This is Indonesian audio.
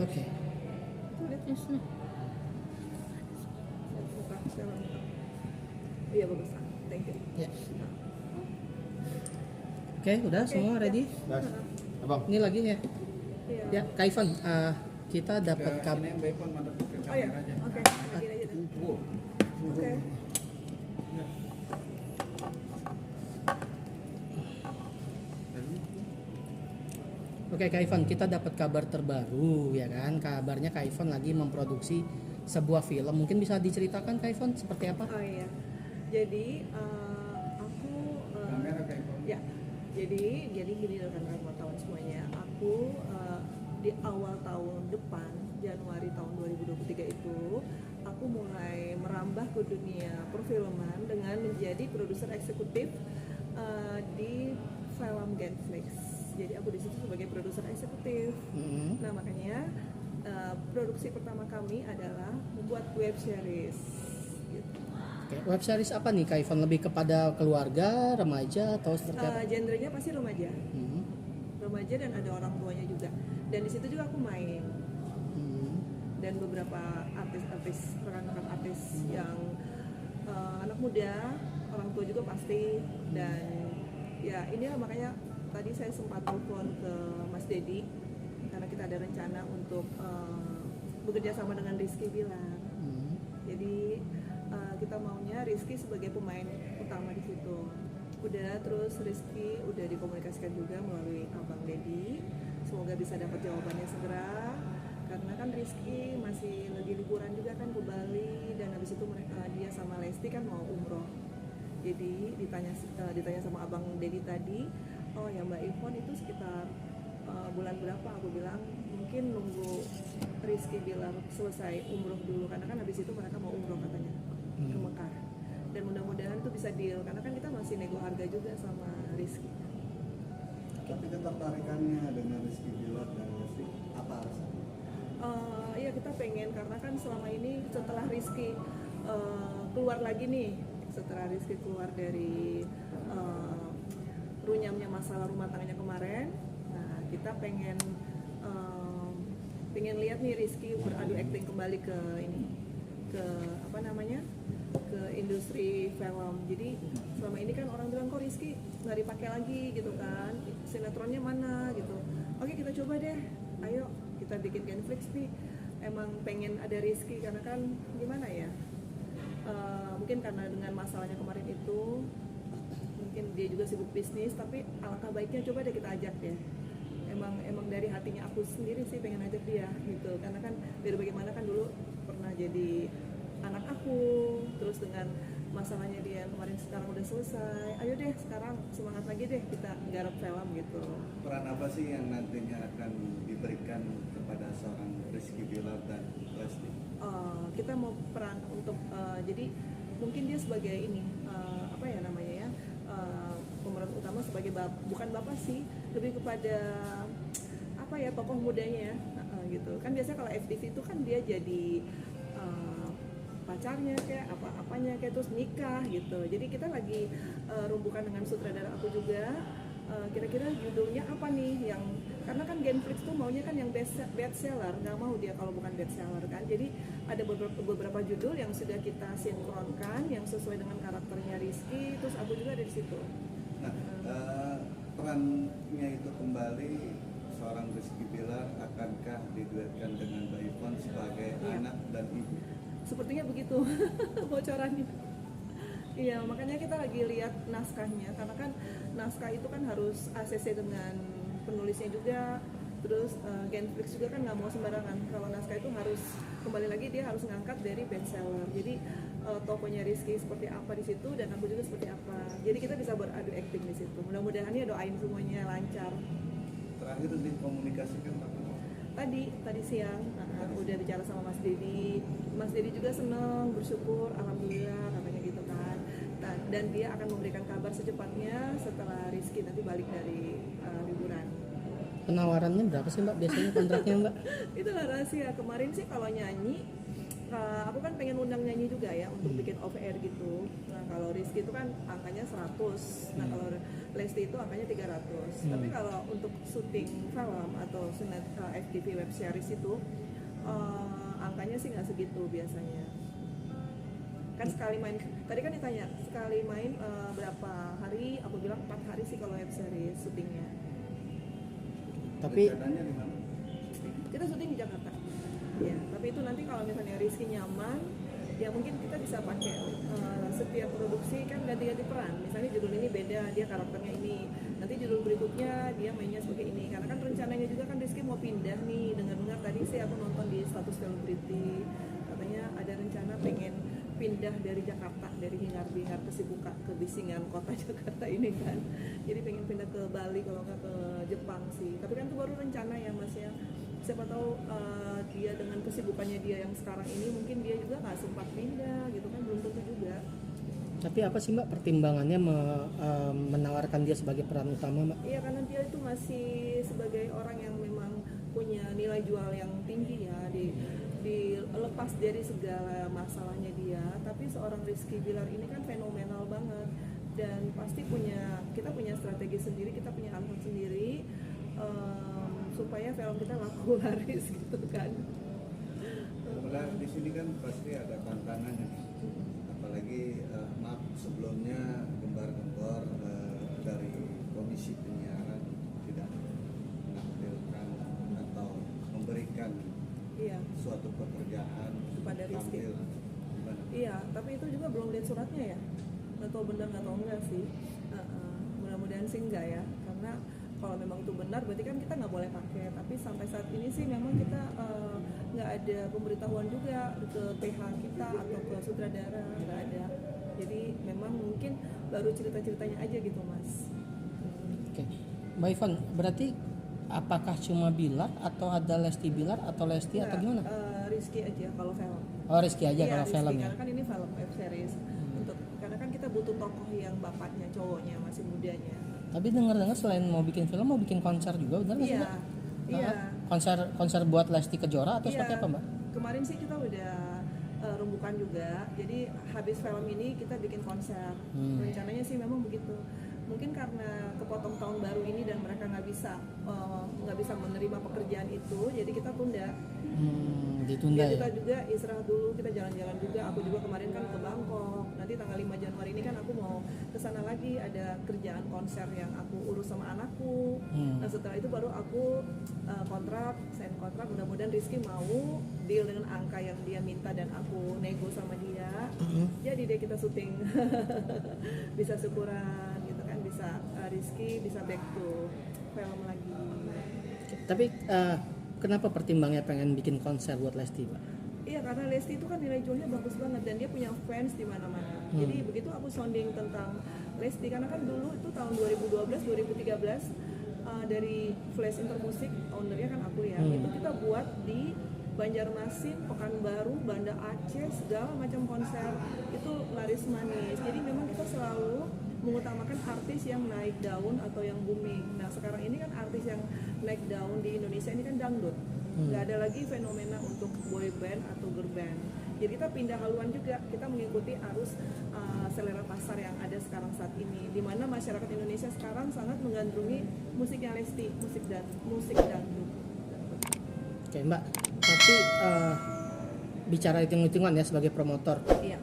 Oke. Itu lihat newsnya. Iya bagus. Thank you. Ya. Oke, udah semua ready? Das. Abang. Ini lagi ya. Iya. Ya, Kak Ivan, kita dapat kabar. Ini yang baik pun mantap ke Oh ya. kamera aja. Oke. Lagi aja deh. Wow. Oke. Oke, Kak Ivan, kita dapat kabar terbaru ya kan? Kabarnya Kak Ivan lagi memproduksi sebuah film. Mungkin bisa diceritakan Kak Ivan seperti apa? Oh iya. Jadi aku Kamera kayak gitu. ya. Jadi gini rekan-rekan wartawan semuanya. Aku di awal tahun depan, Januari tahun 2023 itu, aku mulai merambah ke dunia perfilman dengan menjadi produser eksekutif di film Genflix. Jadi aku di situ sebagai produser eksekutif. Nah makanya produksi pertama kami adalah membuat web series. Gitu. Oke, web series apa nih Kak Ivan? Lebih kepada keluarga, remaja atau seperti apa? Genrenya pasti remaja, Hmm. remaja dan ada orang tuanya juga. Dan di situ juga aku main Hmm. dan beberapa artis-artis, rekan-rekan artis yang anak muda, orang tua juga pasti. Dan ya inilah makanya tadi saya sempat telepon ke Mas Dedi karena kita ada rencana untuk bekerja sama dengan Rizky Bilar. Hmm. Jadi kita maunya Rizky sebagai pemain utama di situ. Udah, terus Rizky udah dikomunikasikan juga melalui Abang Dedi. Semoga bisa dapat jawabannya segera. Karena kan Rizky masih lagi liburan juga kan ke Bali, dan habis itu dia sama Lesti kan mau umroh. Jadi ditanya sama Abang Dedi tadi, oh ya Mbak Ivon itu sekitar bulan berapa? Aku bilang mungkin nunggu Rizky bilang selesai umroh dulu, karena kan habis itu mereka mau umroh katanya ke Mekah. Dan mudah-mudahan itu bisa deal, karena kan kita masih nego harga juga sama Rizky. Tapi ketertarikannya dengan Rizky Bilar dan Lesti apa alasannya? Iya kita pengen, karena kan selama ini setelah Rizky keluar lagi nih, setelah Rizky keluar dari runyamnya masalah rumah tangganya kemarin, nah kita pengen lihat nih Rizky beradu akting kembali ke ini, ke apa namanya, ke industri film. Jadi selama ini kan orang bilang kok Rizky nggak dipakai lagi gitu kan, sinetronnya mana gitu. Oke kita coba deh, ayo kita bikin Genflix nih. Emang pengen ada Rizky karena kan gimana ya, mungkin karena dengan masalahnya kemarin itu mungkin dia juga sibuk bisnis, tapi alangkah baiknya coba deh kita ajak deh. Emang dari hatinya aku sendiri sih pengen ajak dia gitu, karena kan biar bagaimana kan dulu pernah jadi anak aku, terus dengan masalahnya dia kemarin sekarang udah selesai, ayo deh sekarang semangat lagi deh kita garap film gitu. Peran apa sih yang nantinya akan diberikan kepada seorang Rizky Bilar dan Lesti? Kita mau peran untuk jadi mungkin dia sebagai ini apa ya namanya ya, pemeran utama sebagai bukan bapak sih, lebih kepada apa ya, tokoh mudanya gitu kan. Biasanya kalau FTV itu kan dia jadi pacarnya kayak apa-apanya kayak, terus nikah gitu. Jadi kita lagi rumbukan dengan sutradara aku juga, kira-kira judulnya apa nih yang, karena kan Genflix tuh maunya kan yang best seller, nggak mau dia kalau bukan best seller kan. Jadi ada beberapa judul yang sudah kita sinkronkan yang sesuai dengan karakternya Rizky, terus aku juga ada di situ. Nah, perannya itu kembali seorang Rizky Bilar akankah diduetkan dengan Mbak Ivon sebagai anak dan ibu? Sepertinya begitu bocorannya. Iya, makanya kita lagi lihat naskahnya, karena kan naskah itu kan harus ACC dengan penulisnya juga. Terus Genflix juga kan nggak mau sembarangan. Kalau naskah itu harus, kembali lagi dia harus ngangkat dari bestseller. Jadi tokohnya Rizky seperti apa di situ dan aku juga seperti apa. Jadi kita bisa beradu akting di situ. Mudah-mudahan ya, doain semuanya lancar. Terakhir dikomunikasikan apa? Tadi siang udah bicara sama Mas Dedi. Mas Dedi juga seneng, bersyukur, alhamdulillah katanya gitu kan. Dan dia akan memberikan kabar secepatnya setelah Rizky nanti balik dari liburan. Penawarannya berapa sih Mbak biasanya kontraknya Mbak? Itulah rahasia. Kemarin sih kalau nyanyi, aku kan pengen undang nyanyi juga ya untuk bikin off air gitu. Nah kalau Rizky itu kan angkanya 100. Nah kalau Lesti itu angkanya 300. Tapi kalau untuk syuting film atau FTV web series itu angkanya sih nggak segitu biasanya. Kan sekali main, tadi kan ditanya sekali main berapa hari, aku bilang 4 hari sih kalau web series syutingnya. Tapi Rencananya di mana? Kita syuting di Jakarta ya, tapi itu nanti kalau misalnya Rizky nyaman ya mungkin kita bisa pakai setiap produksi kan ganti-ganti peran, misalnya judul ini beda, dia karakternya ini, nanti judul berikutnya dia mainnya sebagai ini, karena kan rencananya juga kan Rizky mau pindah nih, dengar-dengar tadi sih aku nonton di status selebriti katanya ada rencana pengen pindah dari Jakarta, dari hingar-bingar kesibukan ke bisingan kota Jakarta ini kan, jadi pengen pindah ke Bali kalau nggak ke Jepang sih, tapi kan itu baru rencana ya Mas ya, siapa tahu dia dengan kesibukannya dia yang sekarang ini mungkin dia juga nggak sempat pindah gitu kan, belum tentu juga. tapi apa sih Mbak pertimbangannya menawarkan dia sebagai peran utama Mbak? Iya, karena dia itu masih sebagai orang yang memang punya nilai jual yang tinggi ya, dilepas dari segala masalahnya dia, tapi seorang Rizky Bilar ini kan fenomenal banget dan pasti kita punya strategi sendiri, kita punya alasan sendiri supaya film kita laku laris gitu kan. Kemudian di sini kan pasti ada tantangannya, apalagi maaf sebelumnya gembar-gembor dari komisi penyiaran tidak menampilkan atau memberikan Iya, suatu pekerjaan kepada Rizky. tampil. Gimana? Iya, tapi itu juga belum lihat suratnya ya, nggak tahu benar nggak tahu enggak sih. Mudah-mudahan sih enggak ya, karena kalau memang itu benar berarti kan kita nggak boleh pakai, tapi sampai saat ini sih memang kita nggak ada pemberitahuan juga ke PH kita atau ke sutradara, nggak ada, jadi memang mungkin baru cerita-ceritanya aja gitu Mas. Oke, Mbak Ivan, berarti apakah cuma Bilar atau ada Lesti Bilar atau Lesti atau gimana? Rizky aja kalau film. Oh Rizky aja Iya, kalau Rizky, film ya. karena kan ini film web series. Karena kan kita butuh tokoh yang bapaknya, cowoknya, masih mudanya. Tapi dengar-dengar selain mau bikin film mau bikin konser juga, benar nggak sih Iya, Mbak? iya. Konser buat Lesti Kejora atau Iya. seperti apa Mbak? Kemarin sih kita udah rembukan juga. Jadi habis film ini kita bikin konser. Rencananya sih memang begitu. Mungkin karena kepotong tahun baru ini dan mereka nggak bisa menerima pekerjaan itu, jadi kita tunda. Ditunda Biar ya. kita juga istirahat dulu, kita jalan-jalan juga. Aku juga kemarin kan ke Bangkok. Nanti tanggal 5 Januari ini kan aku mau ke sana lagi, ada kerjaan konser yang aku urus sama anakku. Nah, setelah itu baru aku sign kontrak. Mudah-mudahan Rizky mau deal dengan angka yang dia minta dan aku nego sama dia. Jadi deh kita syuting. Bisa syukuran gitu kan, bisa Rizky bisa back to film lagi. Tapi kenapa pertimbangnya pengen bikin konser buat Lesti Mbak? Iya, karena Lesti itu kan nilai jualnya bagus banget dan dia punya fans di mana-mana. Jadi begitu aku sounding tentang Lesti, karena kan dulu itu tahun 2012-2013 dari Flash Intermusik, ownernya kan aku ya. Itu kita buat di Banjarmasin, Pekanbaru, Banda Aceh, segala macam konser itu laris manis. Jadi memang kita selalu mengutamakan artis yang naik daun atau yang booming. Nah sekarang ini kan artis yang naik daun di Indonesia ini kan dangdut, nggak ada lagi fenomena untuk boy band atau girl band. Jadi kita pindah haluan juga, kita mengikuti arus selera pasar yang ada sekarang saat ini, di mana masyarakat Indonesia sekarang sangat menggandrungi musiknya Lesti, musik dangdut. Oke Mbak, tapi bicara hitung-hitungan ya sebagai promotor, Iya.